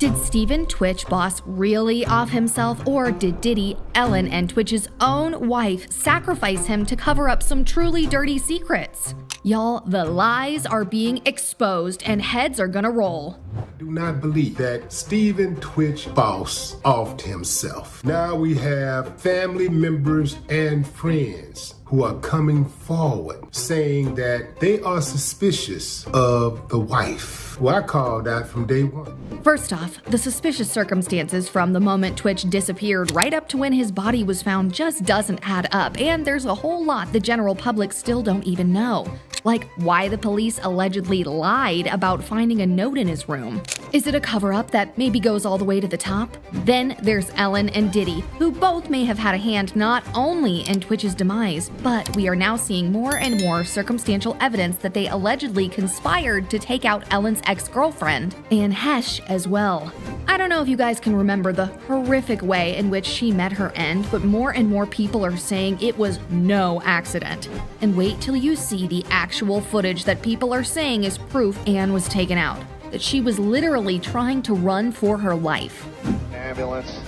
Did Steven Twitch boss really off himself, or did Diddy, Ellen, and Twitch's own wife sacrifice him to cover up some truly dirty secrets? Y'all, the lies are being exposed and heads are gonna roll. I do not believe that Steven Twitch boss offed himself. Now we have family members and friends who are coming forward saying that they are suspicious of the wife, who I called out from day one. First off, the suspicious circumstances from the moment Twitch disappeared right up to when his body was found just doesn't add up, and there's a whole lot the general public still don't even know. Like why the police allegedly lied about finding a note in his room. Is it a cover-up that maybe goes all the way to the top? Then there's Ellen and Diddy, who both may have had a hand not only in Twitch's demise, but we are now seeing more and more circumstantial evidence that they allegedly conspired to take out Ellen's ex-girlfriend, Anne Heche, as well. I don't know if you guys can remember the horrific way in which she met her end, but more and more people are saying it was no accident. And wait till you see the actual footage that people are saying is proof Anne was taken out, that she was literally trying to run for her life. Ambulance,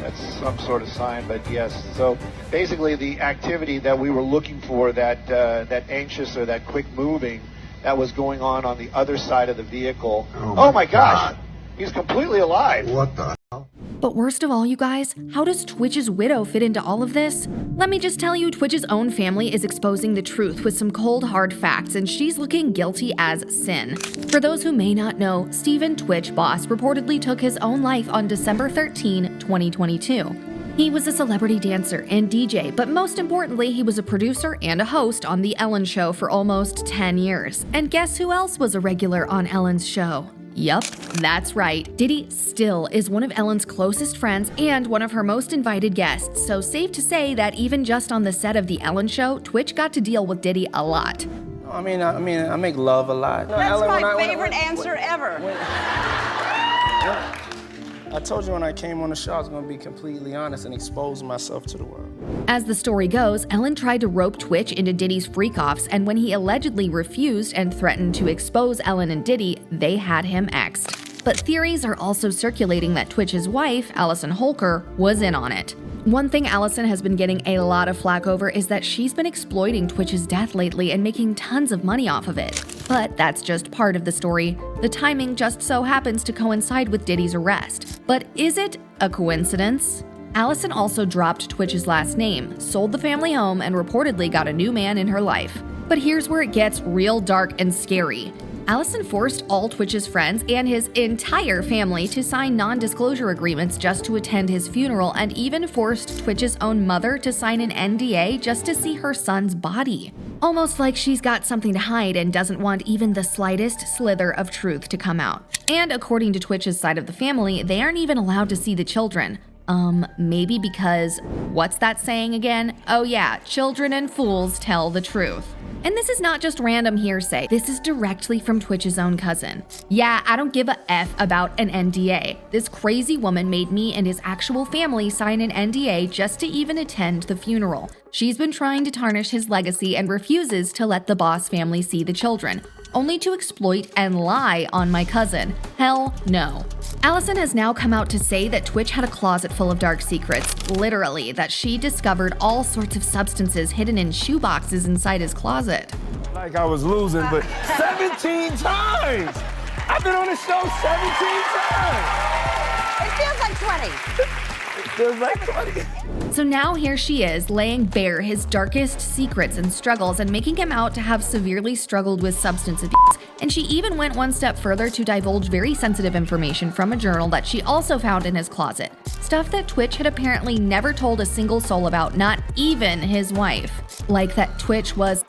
that's some sort of sign, but yes. So basically the activity that we were looking for, that anxious or that quick moving, that was going on the other side of the vehicle. Oh my gosh, he's completely alive. What the hell? But worst of all, you guys, how does Twitch's widow fit into all of this? Let me just tell you, Twitch's own family is exposing the truth with some cold, hard facts, and she's looking guilty as sin. For those who may not know, Steven Twitch boss reportedly took his own life on December 13, 2022. He was a celebrity dancer and DJ, but most importantly, he was a producer and a host on The Ellen Show for almost 10 years. And guess who else was a regular on Ellen's show? Yup, that's right. Diddy still is one of Ellen's closest friends and one of her most invited guests, so safe to say that even just on the set of The Ellen Show, Twitch got to deal with Diddy a lot. I make love a lot. That's Ellen, my favorite answer ever. I told you when I came on the show I was going to be completely honest and expose myself to the world. As the story goes, Ellen tried to rope Twitch into Diddy's freak-offs, and when he allegedly refused and threatened to expose Ellen and Diddy, they had him X'd. But theories are also circulating that Twitch's wife, Allison Holker, was in on it. One thing Allison has been getting a lot of flack over is that she's been exploiting Twitch's death lately and making tons of money off of it. But that's just part of the story. The timing just so happens to coincide with Diddy's arrest. But is it a coincidence? Allison also dropped Twitch's last name, sold the family home, and reportedly got a new man in her life. But here's where it gets real dark and scary. Allison forced all Twitch's friends and his entire family to sign non-disclosure agreements just to attend his funeral, and even forced Twitch's own mother to sign an NDA just to see her son's body. Almost like she's got something to hide and doesn't want even the slightest slither of truth to come out. And according to Twitch's side of the family, they aren't even allowed to see the children. Maybe because, what's that saying again? Oh yeah, children and fools tell the truth. And this is not just random hearsay, this is directly from Twitch's own cousin. Yeah, I don't give a F about an NDA. This crazy woman made me and his actual family sign an NDA just to even attend the funeral. She's been trying to tarnish his legacy and refuses to let the boss family see the children, only to exploit and lie on my cousin. Hell no. Allison has now come out to say that Twitch had a closet full of dark secrets, literally, that she discovered all sorts of substances hidden in shoeboxes inside his closet. Like I was losing, but 17 times! I've been on the show 17 times! It feels like 20. It feels like 20. So now here she is, laying bare his darkest secrets and struggles and making him out to have severely struggled with substance abuse. And she even went one step further to divulge very sensitive information from a journal that she also found in his closet. Stuff that Twitch had apparently never told a single soul about, not even his wife. Like that Twitch was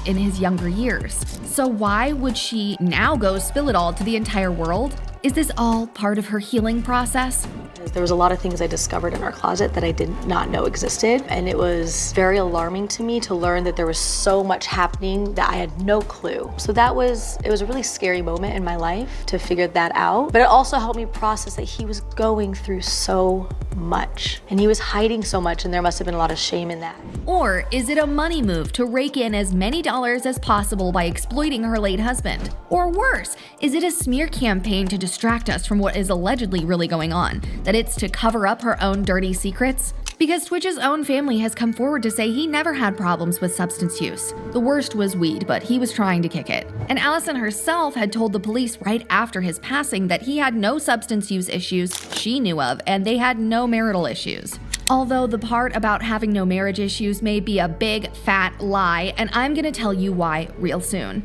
in his younger years. So why would she now go spill it all to the entire world? Is this all part of her healing process? There was a lot of things I discovered in our closet that I did not know existed, and it was very alarming to me to learn that there was so much happening that I had no clue. So it was a really scary moment in my life to figure that out, but it also helped me process that he was going through so much, and he was hiding so much, and there must have been a lot of shame in that. Or is it a money move to rake in as many dollars as possible by exploiting her late husband? Or worse, is it a smear campaign to distract us from what is allegedly really going on, that it's to cover up her own dirty secrets? Because Twitch's own family has come forward to say he never had problems with substance use. The worst was weed, but he was trying to kick it. And Allison herself had told the police right after his passing that he had no substance use issues she knew of, and they had no marital issues. Although the part about having no marriage issues may be a big, fat lie, and I'm gonna tell you why real soon.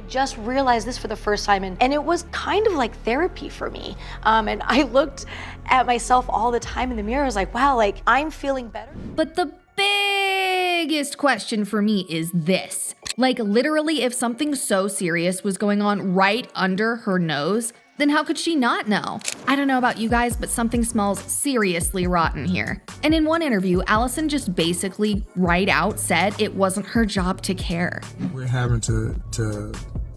Just realized this for the first time, and it was kind of like therapy for me. And I looked at myself all the time in the mirror. I was like, wow, like I'm feeling better. But the biggest question for me is this. Like literally, if something so serious was going on right under her nose, then how could she not know? I don't know about you guys, but something smells seriously rotten here. And in one interview, Allison just basically right out said it wasn't her job to care. We're having to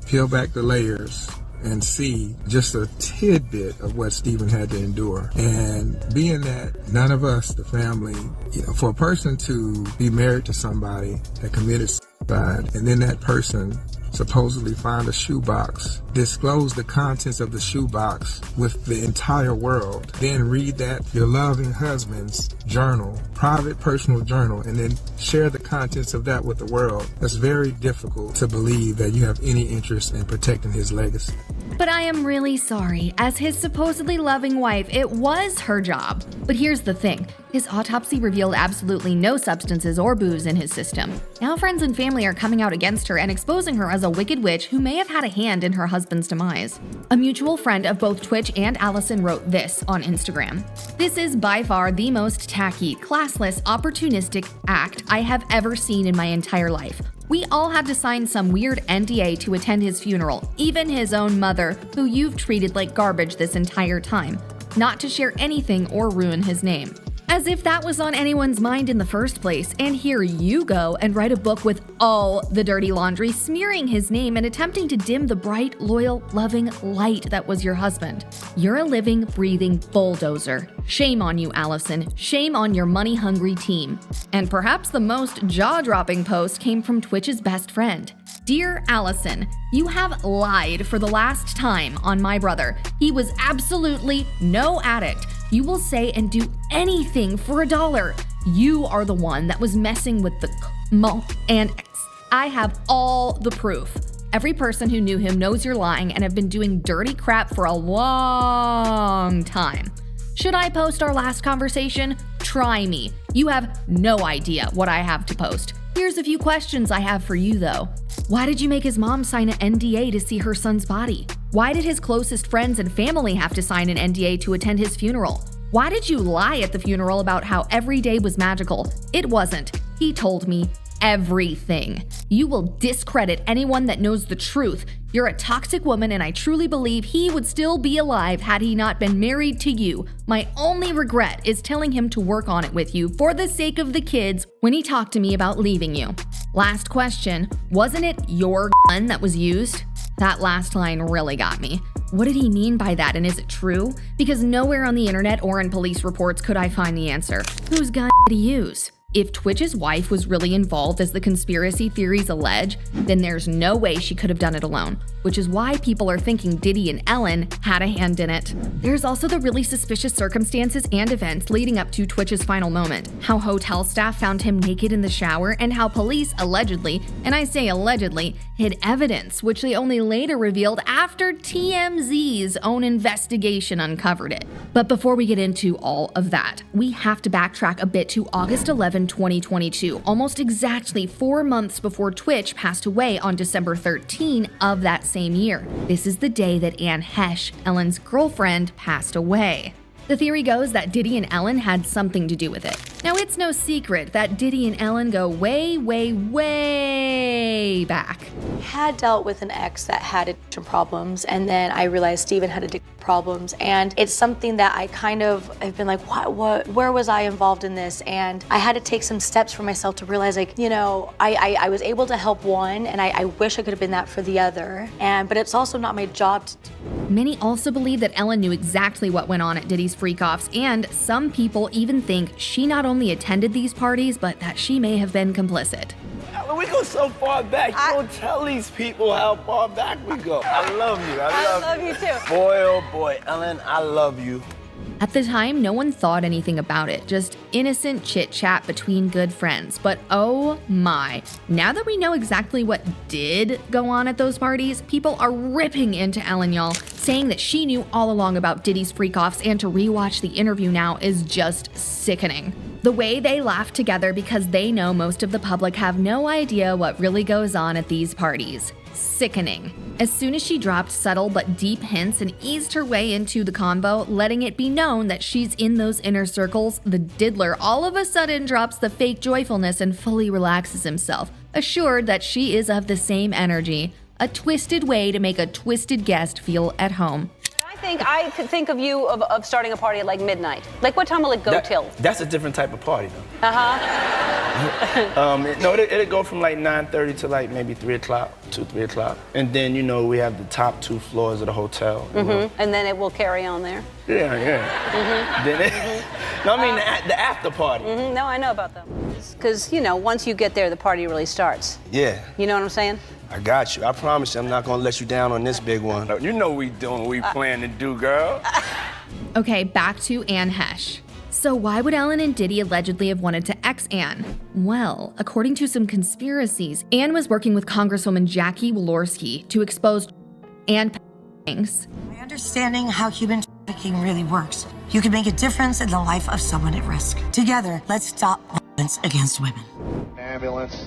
peel back the layers and see just a tidbit of what Stephen had to endure. And being that none of us, the family, for a person to be married to somebody that committed suicide, and then that person supposedly find a shoebox, disclose the contents of the shoebox with the entire world, then read that your loving husband's journal, private personal journal, and then share the contents of that with the world. It's very difficult to believe that you have any interest in protecting his legacy. But I am really sorry. As his supposedly loving wife, it was her job. But here's the thing. His autopsy revealed absolutely no substances or booze in his system. Now friends and family are coming out against her and exposing her as a wicked witch who may have had a hand in her husband's demise. A mutual friend of both Twitch and Allison wrote this on Instagram. "This is by far the most tacky, classless, opportunistic act I have ever seen in my entire life. We all had to sign some weird NDA to attend his funeral, even his own mother, who you've treated like garbage this entire time, not to share anything or ruin his name. As if that was on anyone's mind in the first place, and here you go and write a book with all the dirty laundry, smearing his name and attempting to dim the bright, loyal, loving light that was your husband. You're a living, breathing bulldozer. Shame on you, Allison. Shame on your money-hungry team." And perhaps the most jaw-dropping post came from Twitch's best friend. "Dear Allison, you have lied for the last time on my brother. He was absolutely no addict. You will say and do anything for $1. You are the one that was messing with the and I have all the proof. Every person who knew him knows you're lying and have been doing dirty crap for a long time. Should I post our last conversation? Try me. You have no idea what I have to post. Here's a few questions I have for you though. Why did you make his mom sign an NDA to see her son's body? Why did his closest friends and family have to sign an NDA to attend his funeral? Why did you lie at the funeral about how every day was magical? It wasn't. He told me everything. You will discredit anyone that knows the truth. You're a toxic woman, and I truly believe he would still be alive had he not been married to you. My only regret is telling him to work on it with you for the sake of the kids when he talked to me about leaving you. Last question, wasn't it your gun that was used?" That last line really got me. What did he mean by that, and is it true? Because nowhere on the internet or in police reports could I find the answer. Whose gun did he use? If Twitch's wife was really involved as the conspiracy theories allege, then there's no way she could have done it alone, which is why people are thinking Diddy and Ellen had a hand in it. There's also the really suspicious circumstances and events leading up to Twitch's final moment, how hotel staff found him naked in the shower, and how police allegedly, and I say allegedly, hid evidence, which they only later revealed after TMZ's own investigation uncovered it. But before we get into all of that, we have to backtrack a bit to August 11, 2022, almost exactly 4 months before Twitch passed away on December 13 of that same year. This is the day that Anne Heche, Ellen's girlfriend, passed away. The theory goes that Diddy and Ellen had something to do with it. Now, it's no secret that Diddy and Ellen go way, way, way back. Had dealt with an ex that had addiction problems, and then I realized Stephen had addiction problems, and it's something that I kind of have been like, where was I involved in this? And I had to take some steps for myself to realize, like, I was able to help one, and I wish I could have been that for the other, but it's also not my job to do. Many also believe that Ellen knew exactly what went on at Diddy's freak-offs, and some people even think she not only attended these parties, but that she may have been complicit. We we go so far back. You don't tell these people how far back we go. I love you. I love you too. Boy, oh boy, Ellen, I love you. At the time, no one thought anything about it, just innocent chit-chat between good friends. But oh my, now that we know exactly what did go on at those parties, people are ripping into Ellen, y'all, saying that she knew all along about Diddy's freak-offs, and to rewatch the interview now is just sickening. The way they laugh together because they know most of the public have no idea what really goes on at these parties. Sickening. As soon as she dropped subtle but deep hints and eased her way into the convo, letting it be known that she's in those inner circles, the diddler all of a sudden drops the fake joyfulness and fully relaxes himself, assured that she is of the same energy. A twisted way to make a twisted guest feel at home. I could think of you of starting a party at like midnight. Like what time will it go till? That's a different type of party, though. Uh-huh. No, it'll go from like 9:30 to like maybe 3 o'clock, 3 o'clock. And then, you know, we have the top 2 floors of the hotel. Mm-hmm. And then it will carry on there. Yeah. Mm-hmm. Then no, I mean the after party. Mm-hmm. No, I know about them. Because, you know, once you get there, the party really starts. Yeah. You know what I'm saying? I got you. I promise you I'm not gonna let you down on this big one. You know we doing what we plan to do, girl. Okay, back to Anne Heche. So why would Ellen and Diddy allegedly have wanted to ex Anne? Well, according to some conspiracies, Anne was working with Congresswoman Jackie Walorski to expose and things. My understanding how human trafficking really works. You can make a difference in the life of someone at risk. Together, let's stop violence against women. Ambulance.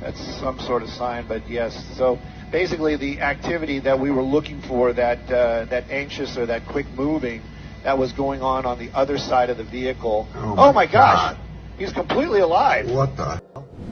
That's some sort of sign, but yes. So basically the activity that we were looking for, that anxious or that quick moving, that was going on the other side of the vehicle. Oh my gosh. He's completely alive. What the?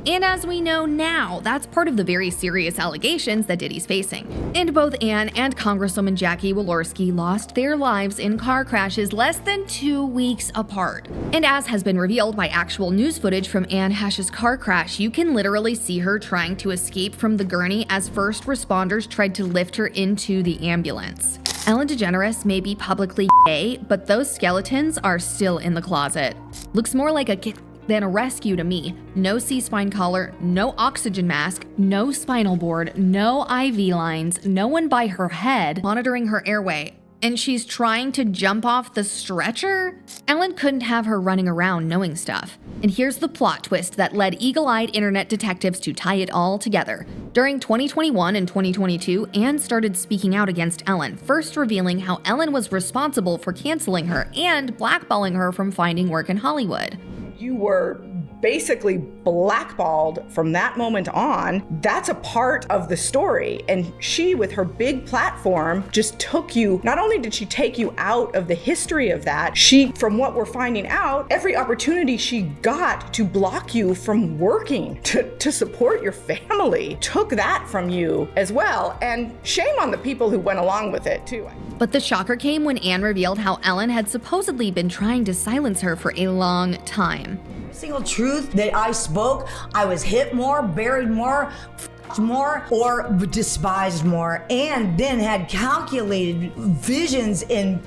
And as we know now, that's part of the very serious allegations that Diddy's facing. And both Anne and Congresswoman Jackie Walorski lost their lives in car crashes less than 2 weeks apart. And as has been revealed by actual news footage from Anne Heche's car crash, you can literally see her trying to escape from the gurney as first responders tried to lift her into the ambulance. Ellen DeGeneres may be publicly gay, but those skeletons are still in the closet. Looks more like a kid than a rescue to me. No C-spine collar, no oxygen mask, no spinal board, no IV lines, no one by her head monitoring her airway. And she's trying to jump off the stretcher? Ellen couldn't have her running around knowing stuff. And here's the plot twist that led eagle-eyed internet detectives to tie it all together. During 2021 and 2022, Anne started speaking out against Ellen, first revealing how Ellen was responsible for canceling her and blackballing her from finding work in Hollywood. You were basically blackballed from that moment on. That's a part of the story. And she, with her big platform, just took you, not only did she take you out of the history of that, she, from what we're finding out, every opportunity she got to block you from working, to support your family, took that from you as well. And shame on the people who went along with it, too. But the shocker came when Anne revealed how Ellen had supposedly been trying to silence her for a long time. Single truth that I spoke, I was hit more, buried more, more, or despised more, and then had calculated visions and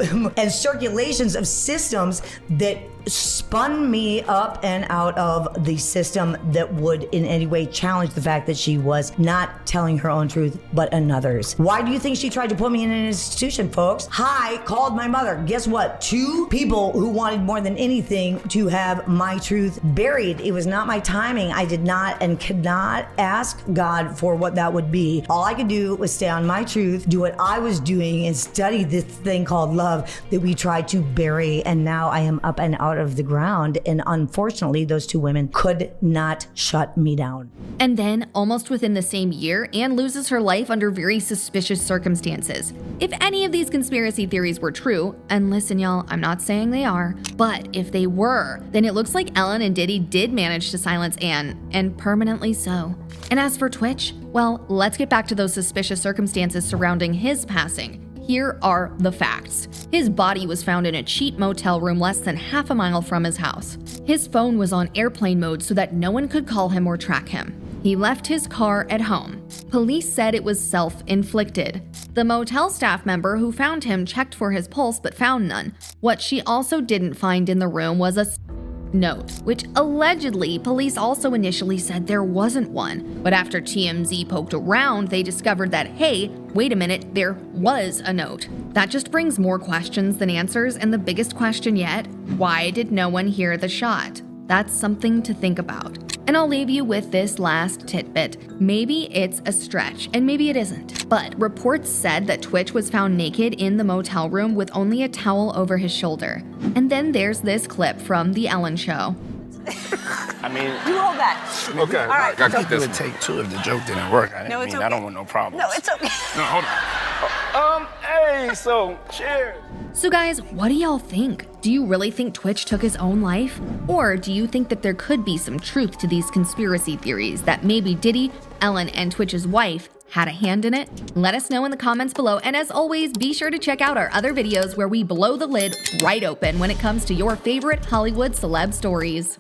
circulations of systems that spun me up and out of the system that would in any way challenge the fact that she was not telling her own truth, but another's. Why do you think she tried to put me in an institution, folks? I called my mother. Guess what? 2 people who wanted more than anything to have my truth buried. It was not my timing. I did not and could not ask God for what that would be. All I could do was stay on my truth, do what I was doing, and study this thing called love that we tried to bury, and now I am up and out of the ground, and unfortunately those 2 women could not shut me down. And then, almost within the same year, Anne loses her life under very suspicious circumstances. If any of these conspiracy theories were true, and listen y'all, I'm not saying they are, but if they were, then it looks like Ellen and Diddy did manage to silence Anne, and permanently so. And as for Twitch, well, let's get back to those suspicious circumstances surrounding his passing. Here are the facts. His body was found in a cheap motel room less than half a mile from his house. His phone was on airplane mode so that no one could call him or track him. He left his car at home. Police said it was self-inflicted. The motel staff member who found him checked for his pulse but found none. What she also didn't find in the room was a note, which allegedly police also initially said there wasn't one. But after TMZ poked around, they discovered that, hey, wait a minute, there was a note. That just brings more questions than answers, and the biggest question yet, why did no one hear the shot? That's something to think about. And I'll leave you with this last tidbit. Maybe it's a stretch, and maybe it isn't. But reports said that Twitch was found naked in the motel room with only a towel over his shoulder. And then there's this clip from The Ellen Show. I mean, You hold that. okay, All right. I got It would take two if the joke didn't work. No, it's okay. I don't want no problems. No, it's okay. No, hold on. Hey, so cheers. So guys, what do y'all think? Do you really think Twitch took his own life? Or do you think that there could be some truth to these conspiracy theories that maybe Diddy, Ellen, and Twitch's wife had a hand in it? Let us know in the comments below, and as always, be sure to check out our other videos where we blow the lid right open when it comes to your favorite Hollywood celeb stories.